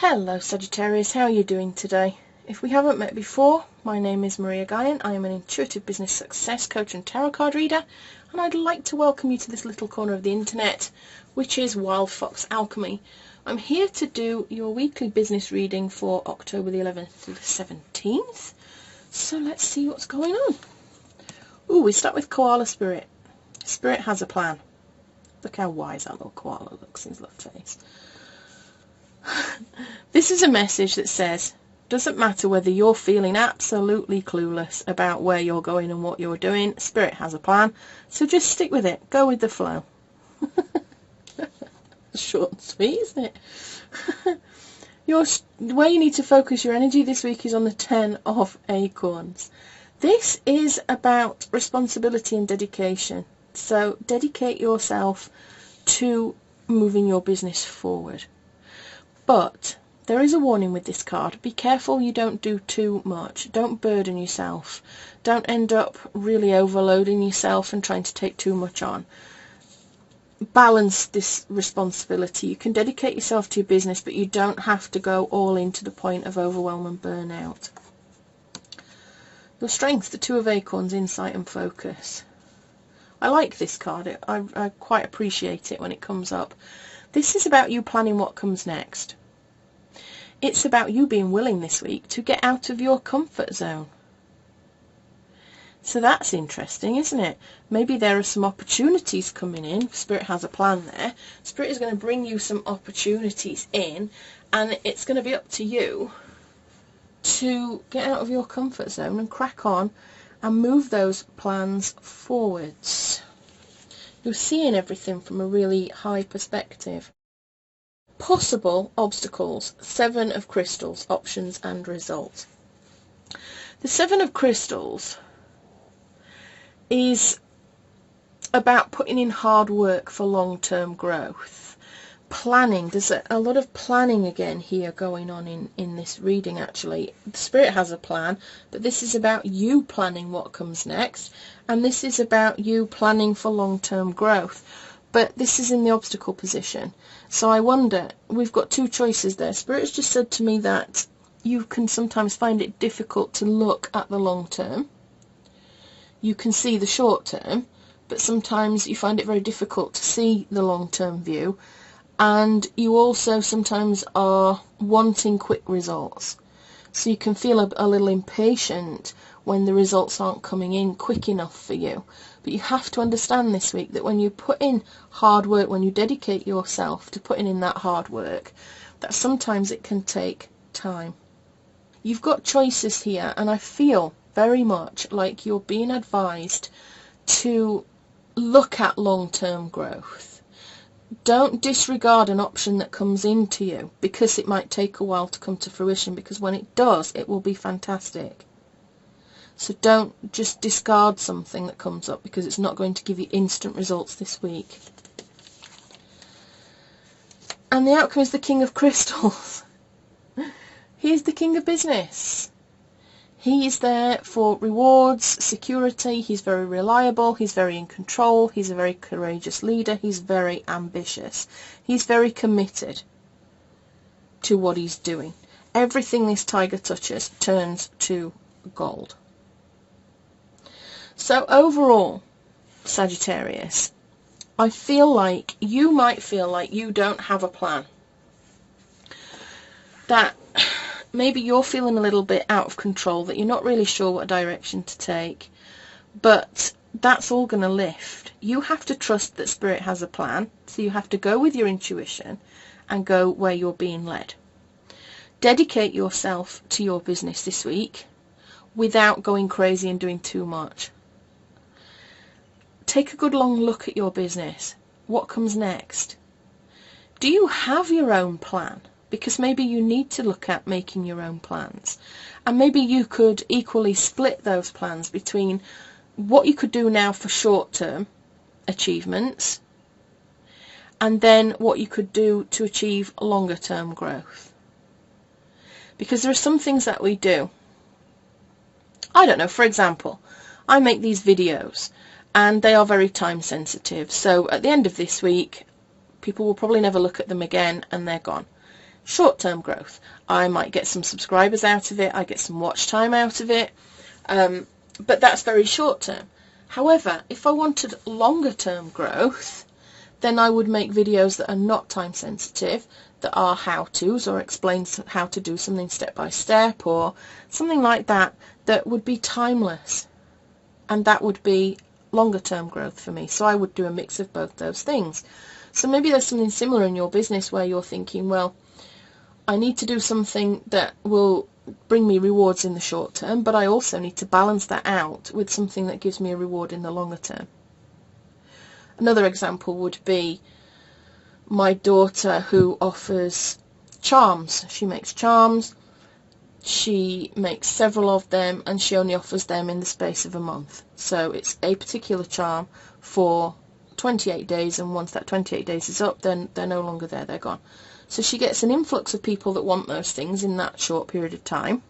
Hello Sagittarius, how are you doing today? If we haven't met before, my name is Gaian. I am an intuitive business success coach and tarot card reader, and I'd like to welcome you to this little corner of the internet, which is Wild Fox Alchemy. I'm here to do your weekly business reading for October the 11th to the 17th. So let's see what's going on. Ooh, we start with Koala Spirit. Spirit has a plan. Look how wise that little koala looks in his little face. This is a message that says, doesn't matter whether you're feeling absolutely clueless about where you're going and what you're doing, Spirit has a plan, so just stick with it, go with the flow. Short and sweet, isn't it? Where you need to focus your energy this week is on the 10 of Acorns. This is about responsibility and dedication, so dedicate yourself to moving your business forward. But there is a warning with this card. Be careful you don't do too much. Don't burden yourself. Don't end up really overloading yourself and trying to take too much on. Balance this responsibility. You can dedicate yourself to your business, but you don't have to go all in to the point of overwhelm and burnout. Your strength, the 2 of Acorns, insight and focus. I like this card. I quite appreciate it when it comes up. This is about you planning what comes next. It's about you being willing this week to get out of your comfort zone. So that's interesting, isn't it? Maybe there are some opportunities coming in. Spirit has a plan there. Spirit is going to bring you some opportunities in, and it's going to be up to you to get out of your comfort zone and crack on and move those plans forwards. You're seeing everything from a really high perspective. Possible obstacles, 7 of Crystals, options and results. The 7 of Crystals is about putting in hard work for long-term growth. Planning, there's a lot of planning again here going on in this reading actually. The Spirit has a plan, but this is about you planning what comes next, and this is about you planning for long-term growth. But this is in the obstacle position. So I wonder, we've got 2 choices there. Spirit has just said to me that you can sometimes find it difficult to look at the long term. You can see the short term, but sometimes you find it very difficult to see the long term view. And you also sometimes are wanting quick results. So you can feel a little impatient when the results aren't coming in quick enough for you. But you have to understand this week that when you put in hard work, when you dedicate yourself to putting in that hard work, that sometimes it can take time. You've got choices here, and I feel very much like you're being advised to look at long-term growth. Don't disregard an option that comes into you because it might take a while to come to fruition, because when it does, it will be fantastic. So don't just discard something that comes up because it's not going to give you instant results this week. And the outcome is the King of Crystals. He is the King of Business. He is there for rewards, security. He's very reliable. He's very in control. He's a very courageous leader. He's very ambitious. He's very committed to what he's doing. Everything this tiger touches turns to gold. So overall, Sagittarius, I feel like you might feel like you don't have a plan. That maybe you're feeling a little bit out of control, that you're not really sure what direction to take, but that's all going to lift. You have to trust that Spirit has a plan, so you have to go with your intuition and go where you're being led. Dedicate yourself to your business this week without going crazy and doing too much. Take a good long look at your business. What comes next? Do you have your own plan? Because maybe you need to look at making your own plans. And maybe you could equally split those plans between what you could do now for short-term achievements and then what you could do to achieve longer-term growth. Because there are some things that we do. I don't know, for example, I make these videos and they are very time sensitive. So at the end of this week, people will probably never look at them again and they're gone. short-term growth. I might get some subscribers out of it, I get some watch time out of it, but that's very short-term. However, if I wanted longer-term growth, then I would make videos that are not time sensitive, that are how-tos or explains how to do something step by step or something like that, that would be timeless, and that would be longer term growth for me. So I would do a mix of both those things. So maybe there's something similar in your business where you're thinking, well, I need to do something that will bring me rewards in the short term, but I also need to balance that out with something that gives me a reward in the longer term. Another example would be my daughter, who offers charms. She makes charms, she makes several of them, and she only offers them in the space of a month. So it's a particular charm for 28 days, and once that 28 days is up, then they're no longer there, they're gone. So she gets an influx of people that want those things in that short period of time.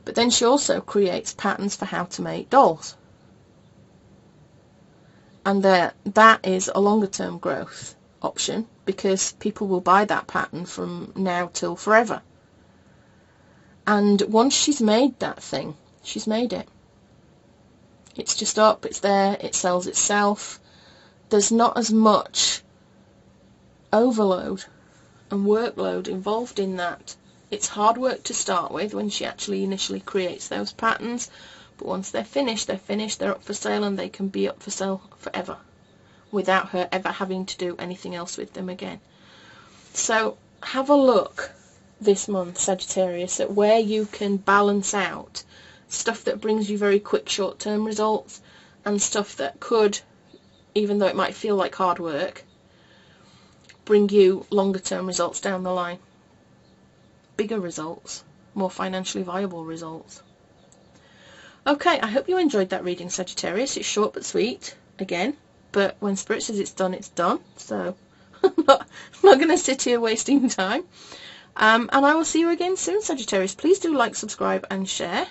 But then she also creates patterns for how to make dolls. And that is a longer term growth option, because people will buy that pattern from now till forever. And once she's made that thing, she's made it. It's just up, it's there, it sells itself. There's not as much overload and workload involved in that. It's hard work to start with when she actually initially creates those patterns, but once they're finished, they're up for sale, and they can be up for sale forever without her ever having to do anything else with them again. So have a look this month, Sagittarius, at where you can balance out stuff that brings you very quick short-term results and stuff that could, even though it might feel like hard work, bring you longer-term results down the line. Bigger results, more financially viable results. Okay, I hope you enjoyed that reading, Sagittarius. It's short but sweet, again, but when Spirit says it's done, so I'm not going to sit here wasting time. And I will see you again soon, Sagittarius. Please do like, subscribe and share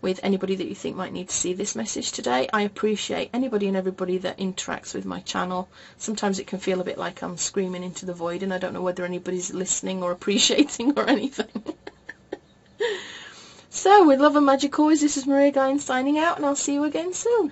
with anybody that you think might need to see this message today. I appreciate anybody and everybody that interacts with my channel. Sometimes it can feel a bit like I'm screaming into the void, and I don't know whether anybody's listening or appreciating or anything. So, with love and magic always, this is Maria Gaian signing out, and I'll see you again soon.